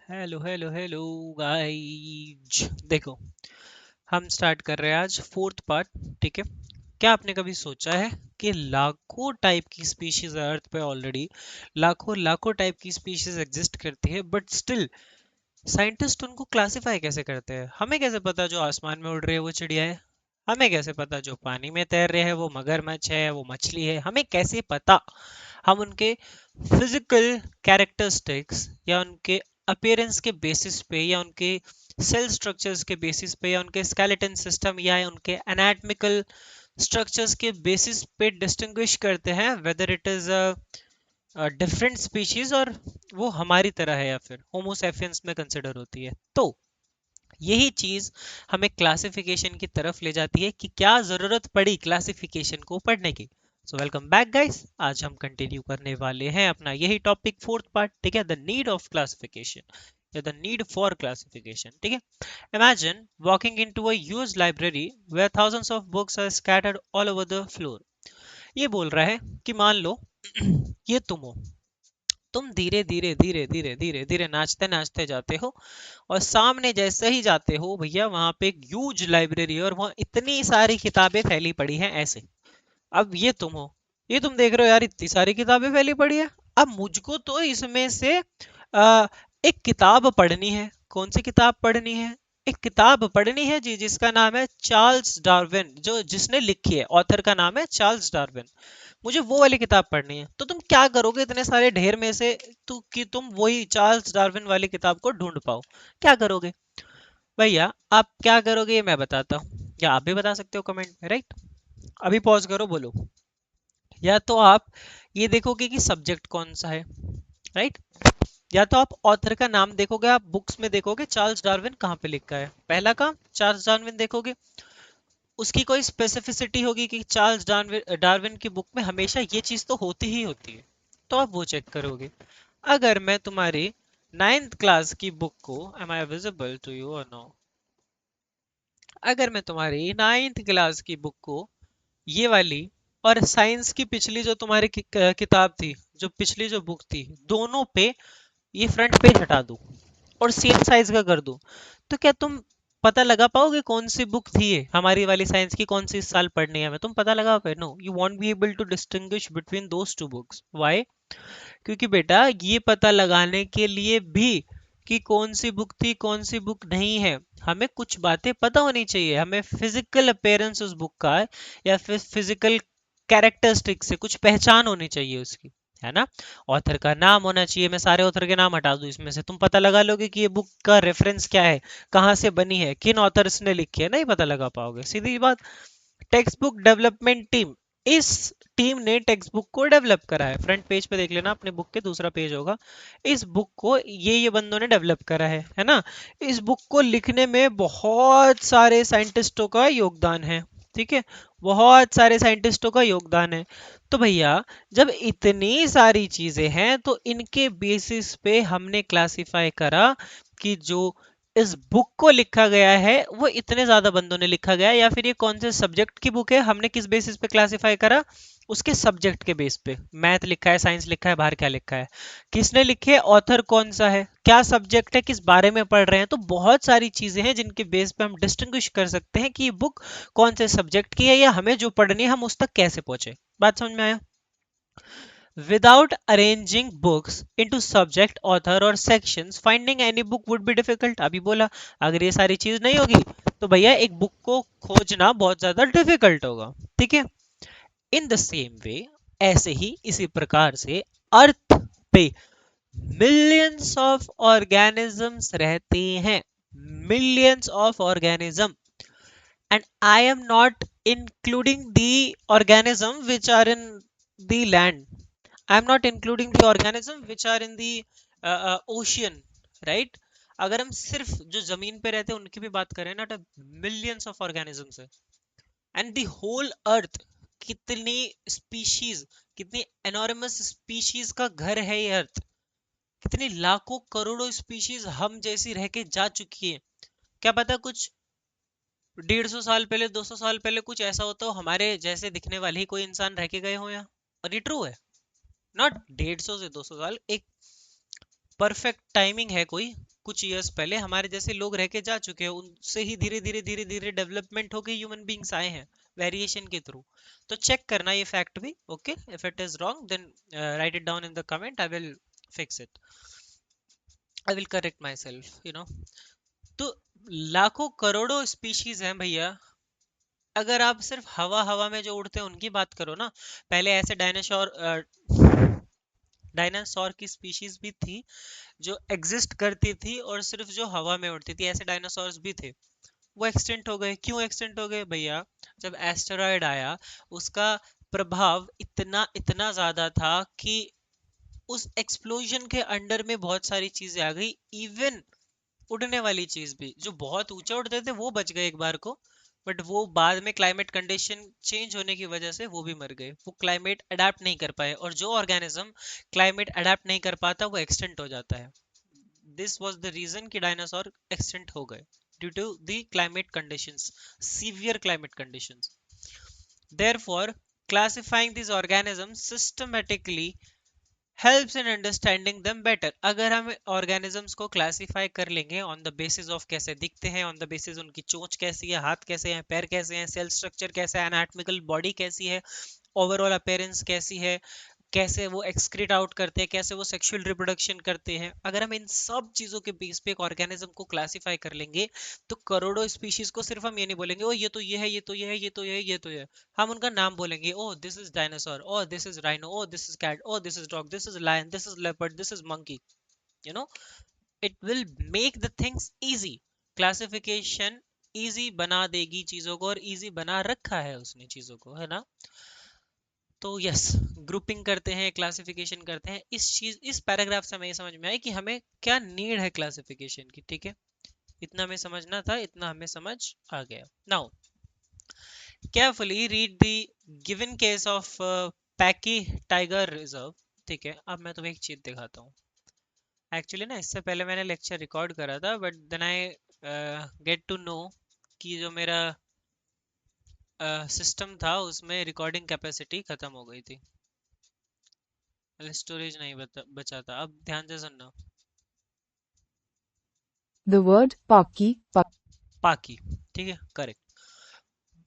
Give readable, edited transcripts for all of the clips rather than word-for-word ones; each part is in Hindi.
हेलो हेलो हेलो गाइज, देखो हम स्टार्ट कर रहे हैं आज फोर्थ पार्ट। ठीक है, क्या आपने कभी सोचा है कि लाखों टाइप की स्पीशीज अर्थ पे ऑलरेडी लाखों लाखों टाइप की स्पीशीज एग्जिस्ट करती है, बट स्टिल साइंटिस्ट उनको क्लासिफाई कैसे करते हैं? हमें कैसे पता जो आसमान में उड़ रही है वो चिड़िया है? हमें कैसे पता जो पानी में तैर रहे हैं वो मगरमच्छ है, वो मछली है? हमें कैसे पता? हम उनके फिजिकल कैरेक्टरिस्टिक्स या उनके अपीयरेंस के बेसिस पे या उनके सेल स्ट्रक्चर्स के बेसिस पे या उनके स्केलेटन सिस्टम या उनके एनाटॉमिकल स्ट्रक्चर्स के बेसिस पे डिस्टिंग्विश करते हैं whether it is different species और वो हमारी तरह है या फिर होमो सैपियंस में कंसिडर होती है। तो यही चीज हमें क्लासिफिकेशन की तरफ ले जाती है कि क्या जरूरत पड़ी क्लासिफिकेशन को पढ़ने की। सो वेलकम बैक गाइस, आज हम कंटिन्यू करने वाले हैं अपना यही टॉपिक फोर्थ पार्ट। ठीक है, द नीड ऑफ क्लासिफिकेशन या द नीड फॉर क्लासिफिकेशन। ठीक है, imagine walking into a huge library where thousands of books are scattered all over the floor. ये बोल रहा है कि मान लो ये तुम हो, तुम धीरे धीरे धीरे धीरे धीरे धीरे नाचते नाचते जाते हो और सामने जैसे ही जाते हो भैया वहां पे एक ह्यूज लाइब्रेरी है और वहां इतनी सारी किताबें फैली पड़ी हैं ऐसे। अब ये तुम हो, ये तुम देख रहे हो यार इतनी सारी किताबें फैली पड़ी है। अब मुझको तो इसमें से एक किताब पढ़नी है। कौन सी किताब पढ़नी है? एक किताब पढ़नी है जी जिसका नाम है चार्ल्स डार्विन, जो जिसने लिखी है, ऑथर का नाम है चार्ल्स डार्विन। मुझे वो वाली किताब पढ़नी है। तो तुम क्या करोगे इतने सारे ढेर में से तो कि तुम वही चार्ल्स डार्विन वाली किताब को ढूंढ पाओ? क्या करोगे भैया? आप क्या करोगे ये मैं बताता हूँ, या आप भी बता सकते हो कमेंट में, राइट? अभी पॉज करो, बोलो। या तो आप ये देखोगे कि सब्जेक्ट कौन सा है, राइट? या तो आप ऑथर का नाम देखोगे, आप बुक्स में देखोगे चार्ल्स डार्विन कहाँ पे लिखा है, पहला काम चार्ल्स डार्विन देखोगे। उसकी कोई स्पेसिफिसिटी होगी कि चार्ल्स डार्विन डार्विन की बुक में हमेशा ये चीज तो होती ही होती है, तो आप वो चेक करोगे। अगर मैं तुम्हारी नाइन्थ क्लास की बुक को, am I visible to you और नो? अगर मैं तुम्हारी नाइन्थ क्लास की बुक को, ये वाली, और साइंस की पिछली जो तुम्हारी किताब थी, जो पिछली जो बुक थी, दोनों पे ये फ्रंट पेज हटा दूं और सेम साइज का कर दूं, तो क्या तुम पता लगा पाओगे कौन सी बुक थी ये हमारी वाली साइंस की, कौन सी इस साल पढ़नी है हमें? तुम पता लगा पाओगे? No, you won't be able to distinguish between those two books. Why? क्योंकि बेटा ये पता लगाने के लिए भी कि कौन सी बुक थी कौन सी बुक नहीं है, हमें कुछ बातें पता होनी चाहिए। हमें फिजिकल अपीयरेंस उस बुक का या फिर फिजिकल कैरेक्टरिस्टिक से कुछ पहचान होनी चाहिए उसकी, है ना? ऑथर का नाम होना चाहिए। मैं सारे ऑथर के नाम हटा दूं इसमें से, तुम पता लगा लोगे कि ये बुक का रेफरेंस क्या है, कहाँ से बनी है, किन ऑथर्स ने लिखी है? नहीं पता लगा पाओगे, सीधी बात। टेक्स्ट बुक डेवलपमेंट टीम, इस टीम ने टेक्स्ट बुक को डेवलप करा है। फ्रंट पेज पे देख लेना, अपने बुक के दूसरा पेज होगा। इस बुक को ये बंदों ने डेवलप करा है ना? इस बुक को लिखने में बहुत सारे साइंटिस्टों का योगदान है। ठीक है, बहुत सारे साइंटिस्टों का योगदान है। तो भैया जब इतनी सारी चीजें हैं तो इनके बेसिस पे हमने क्लासिफाई करा कि जो इस बुक को लिखा गया है वो इतने ज्यादा बंदों ने लिखा गया है, या फिर ये कौन से सब्जेक्ट की बुक है, हमने किस बेसिस पे क्लासिफाई करा? उसके सब्जेक्ट के बेस पे। मैथ लिखा है, साइंस लिखा है, बाहर क्या लिखा है, किसने लिखे है, ऑथर कौन सा है, क्या सब्जेक्ट है, किस बारे में पढ़ रहे हैं। तो बहुत सारी चीजें हैं जिनके बेस पे हम डिस्टिंग्विश कर सकते हैं कि ये बुक कौन से सब्जेक्ट की है या हमें जो पढ़नी है हम उस तक कैसे पहुंचे। बात समझ में आया? Without arranging books into subject, author और sections, finding any book would be difficult. अभी बोला, अगर ये सारी चीज नहीं होगी तो भैया एक बुक को खोजना बहुत ज्यादा डिफिकल्ट होगा। ठीक है, इन द सेम वे, ऐसे ही इसी प्रकार से अर्थ पे मिलियंस ऑफ ऑर्गेनिजम्स रहते हैं। Millions of organism, and I am not including the organism which are in the land. I am not including the organism which are in the ocean, right? अगर हम सिर्फ जो जमीन पे रहते हैं उनकी भी बात करें ना, तो मिलियंस ऑफ ऑर्गेनिजम्स है। एंड द होल अर्थ, कितनी स्पीशीज, कितनी एनॉर्मस स्पीशीज का घर है ये अर्थ। कितनी लाखों करोड़ों स्पीशीज हम जैसी रह के जा चुकी है। क्या पता कुछ 150 साल पहले, 200 साल पहले कुछ ऐसा होता हो हमारे जैसे दिखने वाले ही कोई इंसान रह के गए हो यहाँ। और ये ट्रू है। नॉट 150 से 200 साल, एक परफेक्ट टाइमिंग है कोई, कुछ ईयर्स पहले हमारे जैसे लोग रह के जा चुके हैं, उनसे ही धीरे धीरे धीरे धीरे डेवलपमेंट होके ह्यूमन बींग्स आए हैं वेरिएशन के थ्रू। तो चेक करना ये फैक्ट भी। Okay, if it is wrong then write it down in the comment, I will fix it, I will correct myself, you know. तो लाखों करोड़ों स्पीशीज हैं भैया। अगर आप सिर्फ हवा हवा में जो उड़ते हैं उनकी बात करो ना, पहले ऐसे डायनासोर डायनासोर की स्पीशीज भी थी जो एग्जिस्ट करती थी और सिर्फ जो हवा में उड़ती थी, ऐसे डायनासोर्स भी थे। वो एक्सटेंट हो गए। क्यों एक्सटेंट हो गए भैया? जब एस्टेरॉयड आया, उसका प्रभाव इतना इतना ज्यादा था कि उस एक्सप्लोजन के अंडर में बहुत सारी चीजें आ गई। इवन उड़ने वाली चीज भी, जो बहुत ऊंचा उड़ते थे वो बच गए एक बार को, बट वो बाद में क्लाइमेट कंडीशन चेंज होने की वजह से वो भी मर गए। वो क्लाइमेट अडेप्ट नहीं कर पाए, और जो ऑर्गेनिज्म क्लाइमेट अडेप्ट नहीं कर पाता वो एक्सटेंट हो जाता है। दिस वाज द रीजन कि डायनासोर एक्सटेंट हो गए, due to the climate conditions, severe climate conditions. Therefore, classifying these organisms systematically helps in understanding them better। अगर हम organisms को classify कर लेंगे on the basis of कैसे दिखते हैं, on the basis उनकी चोंच कैसी है, हाथ कैसे हैं, पैर कैसे हैं, सेल स्ट्रक्चर कैसा है, anatomical body कैसी है, ओवरऑल अपीयरेंस कैसी है, कैसे वो एक्सक्रीट आउट करते हैं, कैसे वो सेक्सुअल रिप्रोडक्शन करते हैं, अगर हम इन सब चीजों के बेस पे एक ऑर्गेनिज्म को क्लासिफाई कर लेंगे, तो करोड़ों स्पीशीज को सिर्फ हम ये नहीं बोलेंगे ओ ये तो ये है, ये तो ये है, ये तो ये है, ये तो ये है। हम उनका नाम बोलेंगे, oh this is dinosaur, oh this is rhino, oh this is cat, oh this is dog, this is lion, this is leopard, this is monkey. You know, it will make the things easy. Classification easy बना देगी चीजों को, और इजी बना रखा है उसने चीजों को, है ना। तो यस, ग्रुपिंग करते हैं, क्लासिफिकेशन करते हैं। इस पैराग्राफ से हमें ये समझ में आया कि हमें क्या नीड है क्लासिफिकेशन की। ठीक है, इतना हमें समझना था, इतना हमें समझ आ गया। Now carefully read the given case of पैकी टाइगर रिजर्व। ठीक है, अब मैं तुम्हें एक चीज दिखाता हूँ। एक्चुअली ना, इससे पहले मैंने लेक्चर रिकॉर्ड करा था, but then I get to know कि जो मेरा सिस्टम था उसमें रिकॉर्डिंग कैपेसिटी खत्म हो गई थी, स्टोरेज नहीं बचा था। अब ध्यान से सुनना। The word Paki, पाकी, ठीक है, करेक्ट।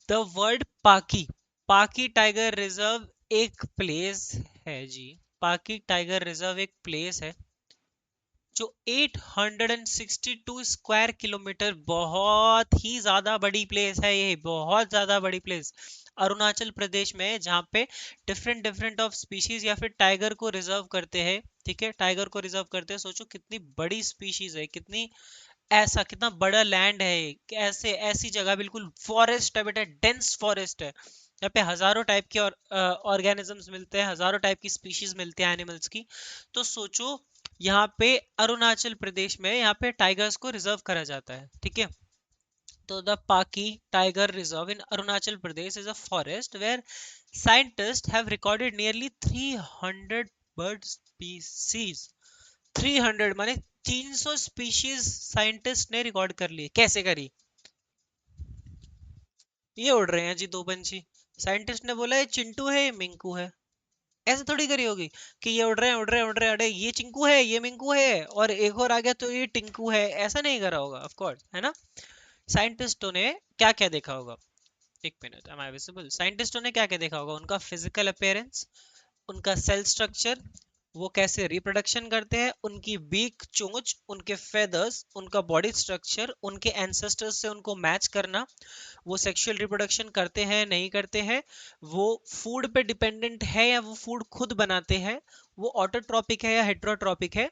द वर्ड पाकी, पाकी टाइगर रिजर्व एक प्लेस है जी। पाकी टाइगर रिजर्व एक प्लेस है जो 862 स्क्वायर किलोमीटर, बहुत ही ज्यादा बड़ी प्लेस है ये, बहुत ज्यादा बड़ी प्लेस अरुणाचल प्रदेश में है, जहाँ पे डिफरेंट डिफरेंट ऑफ स्पीशीज या फिर टाइगर को रिजर्व करते हैं। ठीक है, टाइगर को रिजर्व करते हैं। सोचो कितनी बड़ी स्पीशीज है, कितनी ऐसा कितना बड़ा लैंड है ये, ऐसे ऐसी जगह, बिल्कुल फॉरेस्ट है बेटा, डेंस फॉरेस्ट है। यहाँ पे हजारों टाइप के ऑर्गेनिजम्स मिलते हैं, हजारों टाइप की स्पीशीज मिलती हैं एनिमल्स की। तो सोचो, यहाँ पे अरुणाचल प्रदेश में यहाँ पे टाइगर्स को रिजर्व करा जाता है। ठीक है, तो the Pakke tiger reserve in Arunachal Pradesh is a forest where scientists have recorded nearly 300 bird species। 300 माने 300 स्पीशीज साइंटिस्ट ने रिकॉर्ड कर लिए। कैसे करी? ये उड़ रहे हैं जी दो पंछी, साइंटिस्ट ने बोला ये चिंटू है, ये मिंकू है। ऐसे थोड़ी करी होगी कि ये उड़ रहे हैं, उड़ रहे हैं, उड़ रहे हैं, अरे ये चिंकू है, ये मिंकू है, और एक और आ गया तो ये टिंकू है। ऐसा नहीं करा होगा, ऑफ कोर्स, है ना। साइंटिस्टों ने क्या क्या देखा होगा? एक मिनट, एम आई विजिबल? साइंटिस्टों ने क्या क्या देखा होगा? उनका फिजिकल अपीयरेंस, उनका सेल स्ट्रक्चर, वो कैसे रिप्रोडक्शन करते हैं, उनकी बीक, चोंच, उनके फेदर्स, उनका बॉडी स्ट्रक्चर, उनके एंसेस्टर्स से उनको मैच करना, वो सेक्सुअल रिप्रोडक्शन करते हैं नहीं करते हैं, वो फूड पे डिपेंडेंट है या वो फूड खुद बनाते हैं, वो ऑटोट्रॉपिक है या हेट्रोट्रॉपिक है,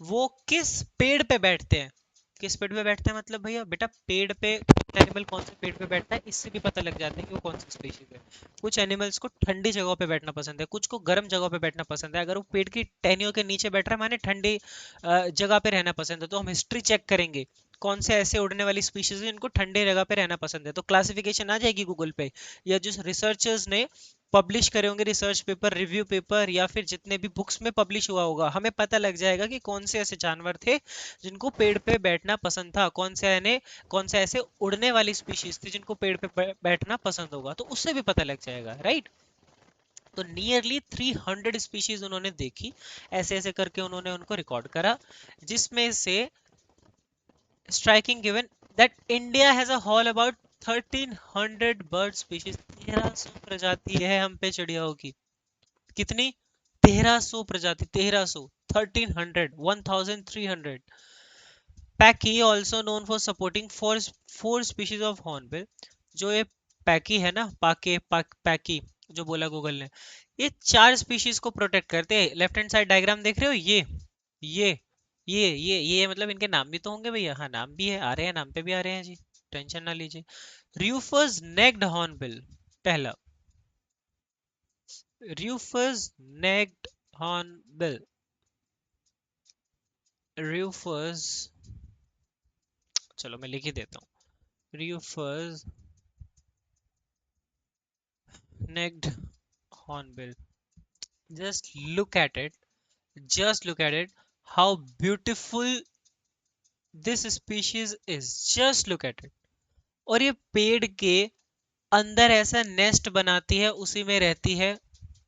वो किस पेड़ पे बैठते हैं। किस पेड़ पे बैठते हैं मतलब भैया, बेटा पेड़ पे एनिमल कौन से पेड़ पे बैठता है इससे भी पता लग जाता है कि वो कौन सी स्पीशीज है। कुछ एनिमल्स को ठंडी जगहों पे बैठना पसंद है, कुछ को गर्म जगहों पे बैठना पसंद है। अगर वो पेड़ की टहनियों के नीचे बैठ रहा है माने ठंडी जगह पे रहना पसंद है, तो हम हिस्ट्री चेक करेंगे कौन से ऐसे उड़ने वाली स्पीशीज है जिनको ठंडे जगह पे रहना पसंद है, तो क्लासिफिकेशन आ जाएगी गूगल पे। या जो रिसर्चर्स ने पब्लिश करे होंगे रिसर्च पेपर, रिव्यू पेपर, या फिर जितने भी बुक्स में पब्लिश हुआ होगा, हमें पता लग जाएगा कि कौन से ऐसे जानवर थे जिनको पेड़ पे बैठना पसंद था, कौन से ऐसे उड़ने वाली स्पीशीज थी जिनको पेड़ पे बैठना पसंद होगा, तो उससे भी पता लग जाएगा, राइट। तो नियरली 300 स्पीशीज उन्होंने देखी, ऐसे ऐसे करके उन्होंने उनको रिकॉर्ड करा, जिसमें से striking given that India has a whole about 1300 bird species. 1300 प्रजाति है हम पे चिड़ियाओं की. कितनी? 1300 प्रजाति. 1300, 1300, 1300. पैकी also known for supporting four species of hornbill. जो ये पैकी है ना, पैकी जो बोला गूगल ने, ये 4 स्पीशीज को प्रोटेक्ट करते हैं. लेफ्ट हैंड साइड डायग्राम देख रहे हो? ये ये मतलब इनके नाम भी तो होंगे भैया. हाँ, नाम भी है, आ रहे हैं, नाम पे भी आ रहे हैं जी, टेंशन ना लीजिए. रूफस नेक्ड हॉर्नबिल, पहला. Rufous necked hornbill. रूफस, चलो मैं लिख ही देता हूँ. Rufous necked hornbill. Just look at it. Just look at it. How beautiful this species is. Just look at it. और ये पेड़ के अंदर ऐसा नेस्ट बनाती है, उसी में रहती है.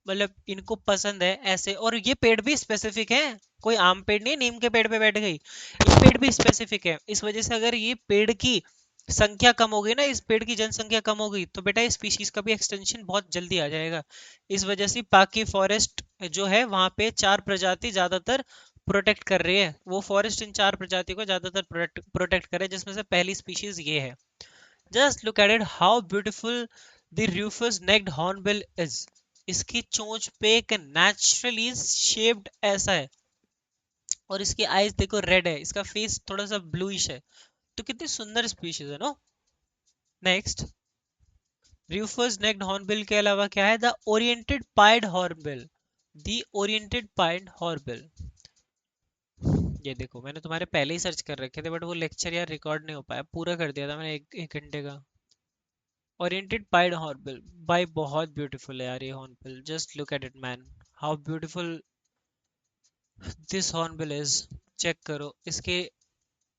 मतलब इनको पसंद है ऐसे. और ये पेड़ भी स्पेसिफिक है, कोई आम पेड़ नहीं, नीम के पेड़ पे बैठ गई. ये पेड़ भी स्पेसिफिक है. इस वजह से अगर ये पेड़ की संख्या कम हो गई ना, इस पेड़ की जनसंख्या कम हो गई, तो बेटा इस स्पीशीज का भी एक्सटेंशन बहुत जल्दी आ जाएगा. इस वजह से पाकि फॉरेस्ट जो है वहां पे 4 प्रजाति ज्यादातर प्रोटेक्ट कर रही है. वो फॉरेस्ट इन 4 प्रजाति को ज्यादातर प्रोटेक्ट कर रहे हैं, जिसमें से पहली स्पीशीज ये है. Just look at it, how beautiful the rufous necked hornbill is. इसकी चोंच पे एक नेचुरली शेप्ड ऐसा है, और इसकी आईज देखो रेड है, इसका फेस थोड़ा सा ब्लूइश है. तो कितनी सुंदर स्पीशीज है no. Next, rufous necked hornbill के अलावा क्या है? The oriented pied hornbill. The oriented pied hornbill, ये देखो मैंने तुम्हारे पहले ही सर्च कर रखे थे, बट वो लेक्चर यार रिकॉर्ड नहीं हो पाया. पूरा कर दिया था मैंने एक घंटे का. ओरिएंटेड पाइड हॉर्नबिल भाई बहुत ब्यूटीफुल है यार ये hornbill. Just look at it man, how beautiful this hornbill is. Check करो इसके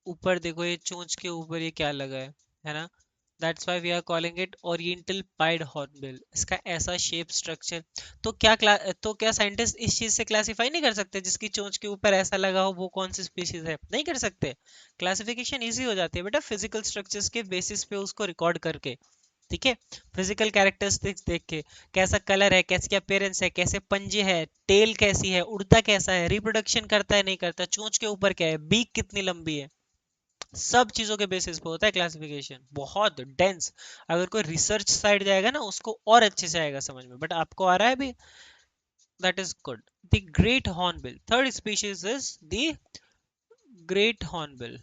ऊपर, देखो ये चोंच के ऊपर ये क्या लगा है ना. That's why we are calling it oriental pied hornbill. इसका ऐसा शेप स्ट्रक्चर. तो क्या साइंटिस्ट इस चीज से क्लासिफाई नहीं कर सकते जिसकी चोंच के ऊपर ऐसा लगा हो वो कौन सी स्पीशीज है? नहीं कर सकते. क्लासिफिकेशन इजी हो जाती है बेटा फिजिकल स्ट्रक्चर्स के बेसिस पे उसको रिकॉर्ड करके. ठीक है, फिजिकल कैरेक्टरिस्टिक्स देख के, कैसा कलर है, कैसी अपीयरेंस है, कैसे पंजे है, टेल कैसी है, उड़ता कैसा है, रिप्रोडक्शन करता है नहीं करता, चोंच के ऊपर क्या है, बीक कितनी लंबी है, सब चीजों के बेसिस पे होता है क्लासिफिकेशन. बहुत डेंस. अगर कोई रिसर्च साइड जाएगा ना उसको और अच्छे से आएगा समझ में, बट आपको आ रहा है भी, that is good. The great hornbill, third species is the great hornbill.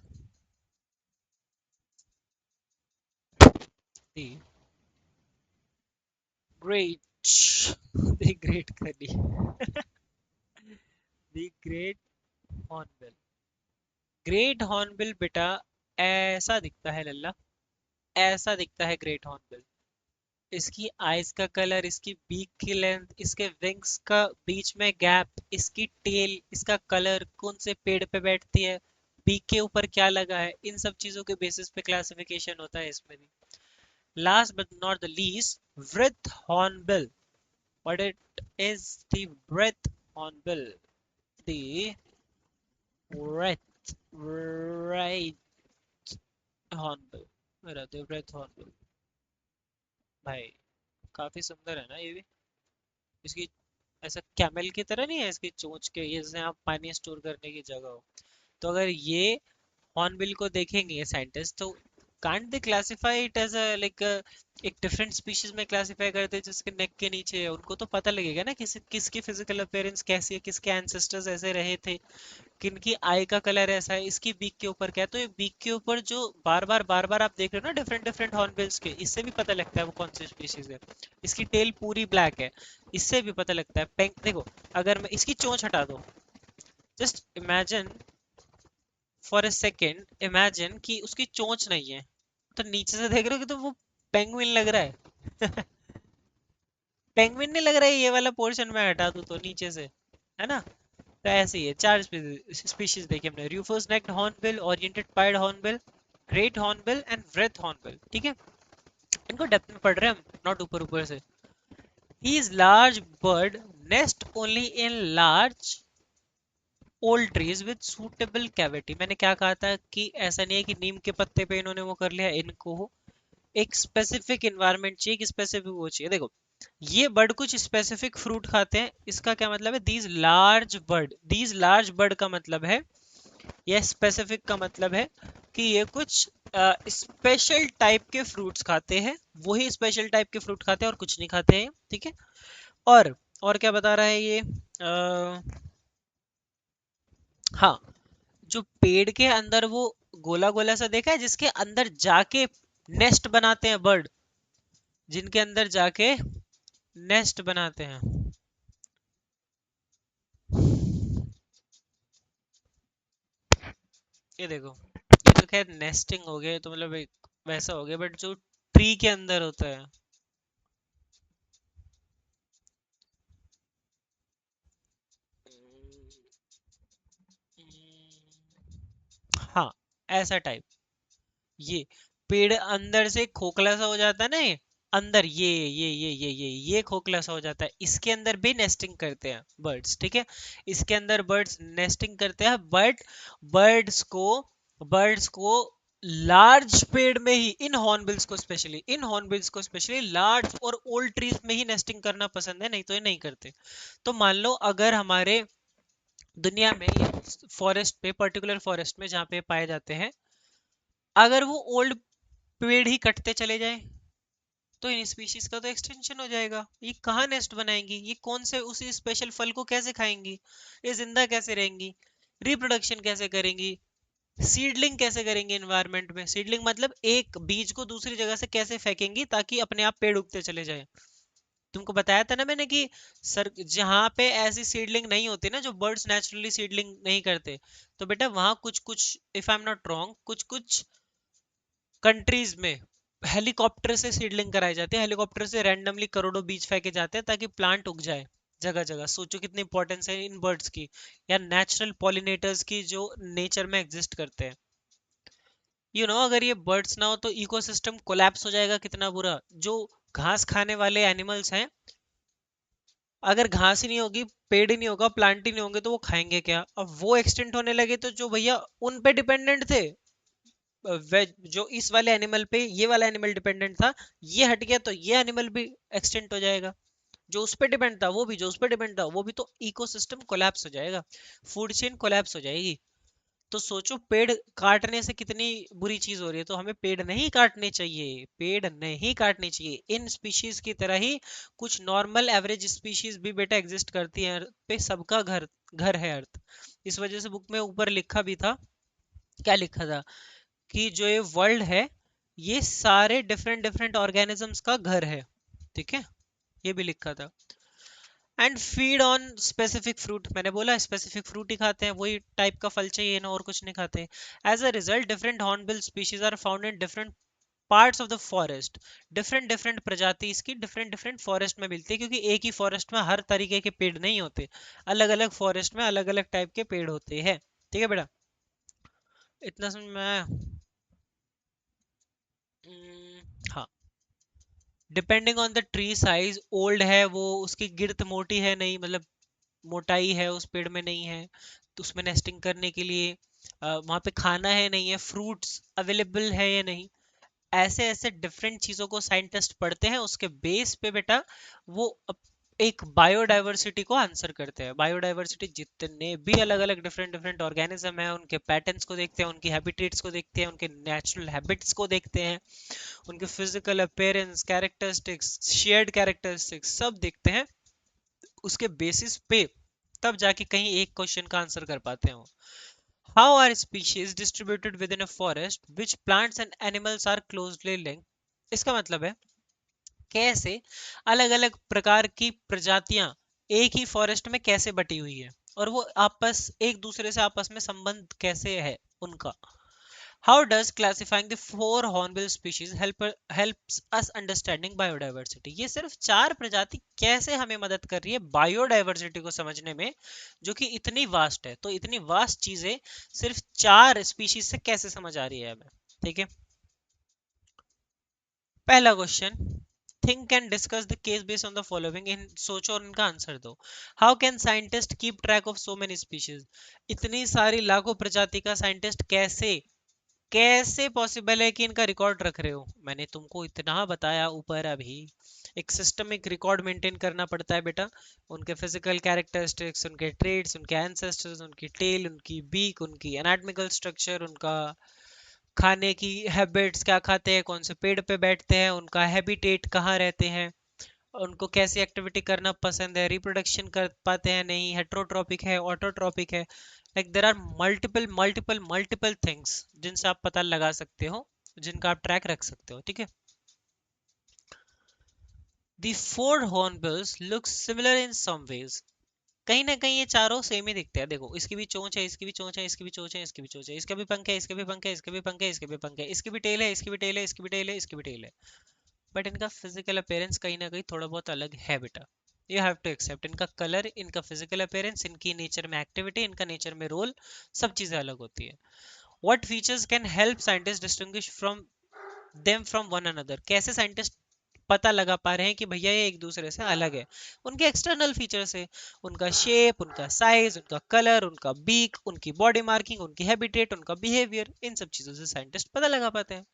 The great the great कर दी. The great hornbill. Great hornbill बेटा ऐसा दिखता है लल्ला, ऐसा दिखता है ग्रेट हॉर्नबिल. इसकी आइज का कलर, इसकी बीक की लेंथ, इसके विंग्स का बीच में गैप, इसकी टेल, इसका कलर, कौन से पेड़ पे बैठती है, बीक के ऊपर क्या लगा है, इन सब चीजों के बेसिस पे क्लासिफिकेशन होता है इसमें भी. Last but not the least, wreath hornbill. What it is? The wreath hornbill. The wreath hornbill. मेरा the wreath hornbill भाई काफी सुंदर है ना ये भी. इसकी ऐसा कैमल की तरह नहीं है इसकी चोंच के, ये जैसे आप पानी स्टोर करने की जगह हो. तो अगर ये हॉर्नबिल को देखेंगे साइंटिस्ट, तो can't they classify it as a like एक डिफरेंट स्पीशीज में क्लासिफाई करते हैं जिसके नेक के नीचे है. उनको तो पता लगेगा ना किसकी फिजिकल अपीयरेंस कैसी है, किसके एंसेस्टर्स ऐसे रहे थे, किनकी आई का कलर ऐसा है, इसकी बीक के ऊपर क्या है. तो ये बीक के ऊपर जो बार बार आप देख रहे हो ना डिफरेंट डिफरेंट हॉर्नबिल्स के, इससे भी पता लगता है वो कौन सी स्पीशीज है. इसकी टेल पूरी ब्लैक है, इससे भी पता लगता है. पेंक देखो, अगर मैं इसकी चोंच हटा दो, just imagine for a second, imagine कि उसकी चोंच नहीं है, तो नीचे से देख रहे हो कि तो वो पेंगुइन लग रहा है. पेंगुइन नहीं लग रहा है ये वाला पोर्शन में हटा दूं तो नीचे से, है ना. तो ऐसे ही है. 4 स्पीशीज देखी हमने: rufous necked hornbill, oriented pied hornbill, great hornbill and wreath hornbill. ठीक है, इनको डेप्थ में पढ़ रहे हैं हम, नॉट ऊपर ऊपर से. These large bird nest only in large old trees with suitable cavity. मैंने क्या कहा था कि ऐसा नहीं है कि नीम के पत्ते पे इन्होंने वो कर लिया, इनको एक स्पेसिफिक इन्वायरमेंट चाहिए, एक स्पेसिफिक वो चाहिए। देखो ये बर्ड कुछ स्पेसिफिक फ्रूट खाते हैं, इसका क्या मतलब है, दीज लार्ज बर्ड का मतलब है, या स्पेसिफिक का मतलब है कि ये कुछ स्पेशल टाइप के फ्रूट्स खाते हैं, वही स्पेशल टाइप के फ्रूट खाते हैं और कुछ नहीं खाते हैं, ठीक है। और क्या बता रहा है ये, हाँ, जो पेड़ के अंदर वो गोला गोला सा देखा है जिसके अंदर जाके नेस्ट बनाते हैं बर्ड, जिनके अंदर जाके नेस्ट बनाते हैं। ये देखो, ये तो खैर नेस्टिंग हो गया, तो मतलब एक वैसा हो गया, बट जो ट्री के अंदर होता है। हाँ, ऐसा टाइप, ये पेड़ अंदर से खोखला सा हो जाता है ना, ये अंदर ये खोखला सा हो जाता है, इसके अंदर भी नेस्टिंग करते हैं बर्ड्स, ठीक है। इसके अंदर बर्ड्स नेस्टिंग करते हैं, बट बर्ड्स को बर्ड्स को लार्ज पेड़ में ही, इन हॉर्नबिल्स को स्पेशली लार्ज और ओल्ड ट्रीज में ही नेस्टिंग करना पसंद है, नहीं तो ये नहीं करते। तो मान लो अगर हमारे दुनिया में ये फॉरेस्ट पे, पर्टिकुलर फॉरेस्ट में जहाँ पे पाए जाते हैं, अगर वो ओल्ड पेड़ ही कटते चले जाएं, तो इन स्पीशीज का तो एक्सटेंशन हो जाएगा। ये कहाँ नेस्ट बनाएंगी, ये कौन से उसी स्पेशल फल को कैसे खाएंगी, ये जिंदा कैसे रहेंगी, रिप्रोडक्शन कैसे करेंगी, सीडलिंग कैसे करेंगे एनवायरनमेंट में, सीडलिंग मतलब एक बीज को दूसरी जगह से कैसे फेंकेंगी ताकि अपने आप पेड़ उगते चले जाए। तुमको बताया था ना मैंने कि सर जहाँ पे ऐसी सीडलिंग नहीं होती ना, जो बर्ड्स नेचुरली सीडलिंग नहीं करते, तो बेटा वहां कुछ कुछ, if I am not wrong, कुछ कुछ कंट्रीज में हेलीकॉप्टर से सीडलिंग कराई जाती है, हेलीकॉप्टर से रैंडमली करोड़ों बीज फेंके जाते हैं ताकि प्लांट उग जाए जगह जगह। सोचो कितनी इंपॉर्टेंस है इन बर्ड्स की, या नेचुरल पॉलिनेटर्स की जो नेचर में एग्जिस्ट करते हैं। अगर ये बर्ड्स ना हो तो इकोसिस्टम कोलैप्स हो जाएगा, कितना बुरा। जो घास खाने वाले एनिमल्स हैं, अगर घास ही नहीं होगी, पेड़ ही नहीं होगा, प्लांट ही नहीं होंगे, तो वो खाएंगे क्या? अब वो एक्सटेंट होने लगे तो जो भैया उन पे डिपेंडेंट थे, वेज जो इस वाले एनिमल पे ये वाला एनिमल डिपेंडेंट था, ये हट गया तो ये एनिमल भी एक्सटेंट हो जाएगा। जो उस पे डिपेंड था वो भी, जो उस पे डिपेंड था वो भी, तो इकोसिस्टम कोलैप्स हो जाएगा, फूड चेन कोलैप्स हो जाएगी। तो सोचो पेड़ काटने से कितनी बुरी चीज हो रही है। तो हमें पेड़ नहीं काटने चाहिए, पेड़ नहीं काटने चाहिए। इन स्पीशीज की तरह ही कुछ नॉर्मल एवरेज स्पीशीज भी बेटा एग्जिस्ट करती है अर्थ पे, सबका घर घर है अर्थ। इस वजह से बुक में ऊपर लिखा भी था, क्या लिखा था, कि जो ये वर्ल्ड है, ये सारे डिफरेंट डिफरेंट ऑर्गेनिजम्स का घर है, ठीक है, ये भी लिखा था। And feed on specific fruit, मैंने बोला स्पेसिफिक फ्रूट ही खाते हैं, वही टाइप का फल चाहिए ना, और कुछ नहीं खाते। As a result different hornbill species are found in different parts of the forest. Different different प्रजाति इसकी डिफरेंट डिफरेंट फॉरेस्ट में मिलती है, क्योंकि एक ही फॉरेस्ट में हर तरीके के पेड़ नहीं होते, अलग अलग फॉरेस्ट में अलग अलग टाइप के पेड़ होते हैं, ठीक है बेटा, इतना समझ में आया? हाँ, depending on the tree size, old है वो, उसकी गिर्द मोटी है नहीं, मतलब मोटाई है उस पेड़ में नहीं है, तो उसमें नेस्टिंग करने के लिए वहां पे खाना है नहीं है, फ्रूट्स अवेलेबल है या नहीं, ऐसे ऐसे डिफरेंट चीजों को साइंटिस्ट पढ़ते हैं, उसके बेस पे बेटा वो एक बायोडाइवर्सिटी को आंसर करते हैं। बायोडाइवर्सिटी जितने भी अलग अलग डिफरेंट डिफरेंट ऑर्गेनिज्म है, उनके पैटर्न्स को देखते हैं, उनकी हैबिटेट्स को देखते हैं, उनके नेचुरल हैबिट्स को देखते हैं, उनके physical appearance, characteristics, shared characteristics सब देखते हैं। उसके बेसिस पे तब जाके कहीं एक क्वेश्चन का आंसर कर पाते हो। How are species distributed within a forest which plants and animals are closely linked. इसका मतलब है कैसे अलग अलग प्रकार की प्रजातियां एक ही फॉरेस्ट में कैसे बटी हुई है, और वो आपस एक दूसरे से आपस में संबंध कैसे है उनका। How does classifying the four hornbill species helps us understanding biodiversity? ये सिर्फ चार प्रजाति कैसे हमें मदद कर रही है बायोडाइवर्सिटी को समझने में, जो कि इतनी वास्ट है। तो इतनी वास्ट चीजें सिर्फ चार स्पीशीज से कैसे समझ आ रही है हमें, ठीक है। पहला question, think and discuss the case based on the following, इन सोचो और इनका आंसर दो। How can scientist keep track of so many species, इतनी सारी लाखों प्रजाति का साइंटिस्ट कैसे कैसे पॉसिबल है कि इनका रिकॉर्ड रख रहे हो? मैंने तुमको इतना बताया ऊपर अभी, एक सिस्टमिक रिकॉर्ड मेंटेन करना पड़ता है बेटा। उनके फिजिकल कैरेक्टरिस्टिक्स, उनके ट्रेड्स, उनके एंसेस्टर्स, उनकी टेल, उनकी बीक, उनकी एनाटॉमिकल स्ट्रक्चर, उनका खाने की हैबिट्स, क्या खाते हैं, कौन से पेड़ पे बैठते हैं, उनका हैबिटेट कहाँ रहते हैं, उनको कैसी एक्टिविटी करना पसंद है, रिप्रोडक्शन कर पाते हैं नहीं, हेट्रोट्रॉपिक है, ऑटोट्रॉपिक है। Like there are multiple multiple multiple things जिनसे आप पता लगा सकते हो, जिनका आप ट्रैक रख सकते हो, ठीक है। The four hornbills look similar in some ways, कहीं ना कहीं ये चारों सेम ही दिखते हैं। देखो, इसकी भी चोंच है, इसकी भी चोंच है, इसकी भी चोंच है, इसकी भी चोंच है, इसका भी पंख है, इसके भी पंख है, इसके भी पंख है, इसके भी पंख है, इसकी भी टेल है, इसकी भी टेल है, इसकी भी टेल है, इसकी भी टेल है। बट इनका फिजिकल अपीयरेंस कहीं ना कहीं थोड़ा बहुत अलग है बेटा। यू हैव टू एक्सेप्ट, इनका कलर, इनका फिजिकल अपीयरेंस, इनकी नेचर में एक्टिविटी, इनका नेचर में रोल, सब चीजें अलग होती है। What features can help scientist distinguish from them from one another, कैसे साइंटिस्ट पता लगा पा रहे हैं कि भैया ये एक दूसरे से अलग है? उनके एक्सटर्नल फीचर्स है, उनका शेप, उनका साइज, उनका कलर, उनका बीक, उनकी बॉडी मार्किंग, उनकी हैबिटेट, उनका बिहेवियर, इन सब चीजों से साइंटिस्ट पता लगा पाते हैं।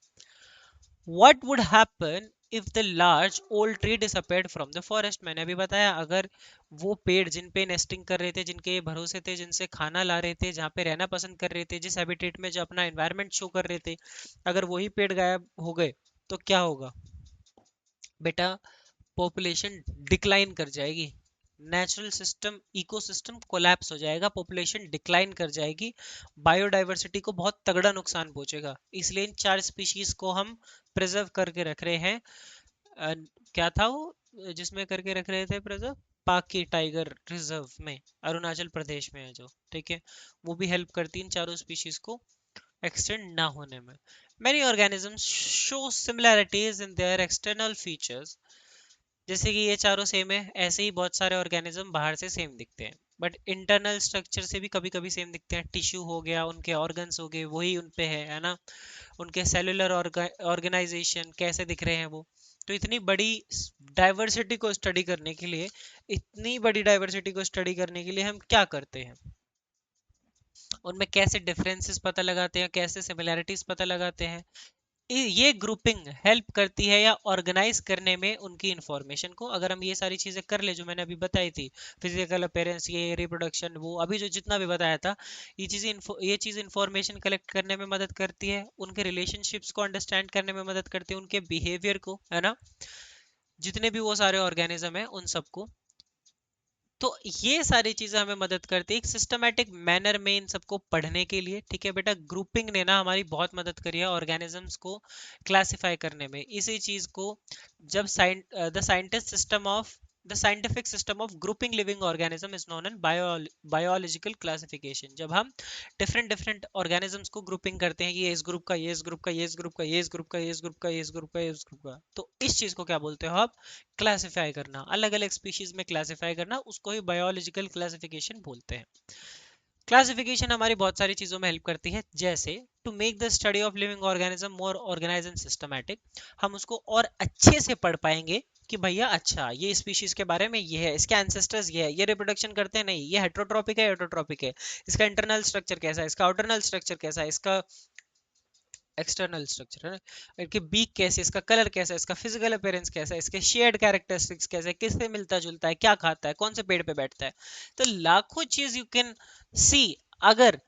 What would happen if the large old tree disappeared from the forest? मैंने अभी बताया, अगर वो पेड़ जिन पे नेस्टिंग कर रहे थे, जिनके ये भरोसे थे, जिनसे खाना ला रहे थे, जहाँ पे रहना पसंद कर रहे थे, जिस हैबिटेट में जो अपना एनवायरनमेंट शो कर रहे थे, अगर वही पेड़ गायब हो गए तो क्या होगा बेटा? पॉपुलेशन डिक्लाइन कर जाएगी, नेचुरल सिस्टम, इकोसिस्टम कोलैप्स हो जाएगा, पॉपुलेशन डिक्लाइन कर जाएगी, बायोडाइवर्सिटी को बहुत तगड़ा नुकसान पहुंचेगा। इसलिए इन चार स्पीशीज को हम प्रिजर्व करके रख रहे हैं। अ, क्या था वो जिसमें करके रख रहे थे प्रिजर्व? पाकी टाइगर रिजर्व में, अरुणाचल प्रदेश में है जो, ठीक है। वो भी हेल्प करती है इन चारों स्पीशीज को एक्सटेंड ना होने में। Many organisms show similarities in their external features, जैसे कि ये चारों सेम है, ऐसे ही बहुत सारे ऑर्गेनिज्म बाहर से सेम दिखते हैं, बट इंटरनल स्ट्रक्चर से भी कभी कभी सेम दिखते हैं। टिश्यू हो गया, उनके ऑर्गन्स हो गए, वही उन पे है ना। उनके सेलुलर ऑर्गेनाइजेशन कैसे दिख रहे हैं वो। तो इतनी बड़ी डाइवर्सिटी को स्टडी करने के लिए, इतनी बड़ी डाइवर्सिटी को स्टडी करने के लिए हम क्या करते हैं, उनमें कैसे डिफरेंसेस पता लगाते हैं, कैसे सिमिलैरिटीज पता लगाते हैं। ये ग्रुपिंग हेल्प करती है या ऑर्गेनाइज करने में उनकी इंफॉर्मेशन को। अगर हम ये सारी चीजें कर ले जो मैंने अभी बताई थी, फिजिकल अपीयरेंस, ये रिप्रोडक्शन, वो अभी जो जितना भी बताया था, ये चीज इंफॉर्मेशन कलेक्ट करने में मदद करती है, उनके रिलेशनशिप्स को अंडरस्टैंड करने में मदद करती है, उनके बिहेवियर को, है ना, जितने भी वो सारे ऑर्गेनिज्म है उन सबको। तो ये सारी चीजें हमें मदद करती है एक सिस्टमैटिक मैनर में इन सबको पढ़ने के लिए, ठीक है बेटा। ग्रुपिंग ने ना हमारी बहुत मदद करी है ऑर्गेनिजम्स को क्लासिफाई करने में। इसी चीज को जब the scientist system of the scientific system of grouping living organism is known an biological classification. जब हम डिफरेंट डिफरेंट ऑर्गेनिजम्स को ग्रुपिंग करते हैं, ये इस ग्रुप का, ये इस ग्रुप का, ये इस ग्रुप का, ये इस ग्रुप का, ये इस ग्रुप का, ये इस ग्रुप का, ये इस ग्रुप का, तो इस चीज को क्या बोलते हो आप? क्लासिफाई करना, अलग अलग स्पीशीज में क्लासिफाई करना, उसको ही बायोलॉजिकल क्लासिफिकेशन बोलते हैं। क्लासिफिकेशन हमारी बहुत सारी चीजों में हेल्प करती है, जैसे to make the study of living organism more organised and systematic, हम उसको और अच्छे से पढ़ पाएंगे कि भैया अच्छा ये स्पीशीज के बारे में ये है, इसके एंसेस्टर्स ये है, ये रिप्रोडक्शन करते हैं नहीं, ये हेट्रोट्रॉपिक है, ऑटोट्रॉपिक है, इसका इंटरनल स्ट्रक्चर कैसा है, इसका आउटरनल स्ट्रक्चर कैसा है, इसका एक्सटर्नल स्ट्रक्चर है ना, इनके बीक कैसे, इसका कलर कैसा है, इसका फिजिकल अपीयरेंस कैसा है, इसके शेयर्ड कैरेक्टरिस्टिक्स कैसे, किससे मिलता जुलता है, क्या खाता है, कौन से पेड़ पे बैठता है। तो लाखों चीज यू कैन सी अगर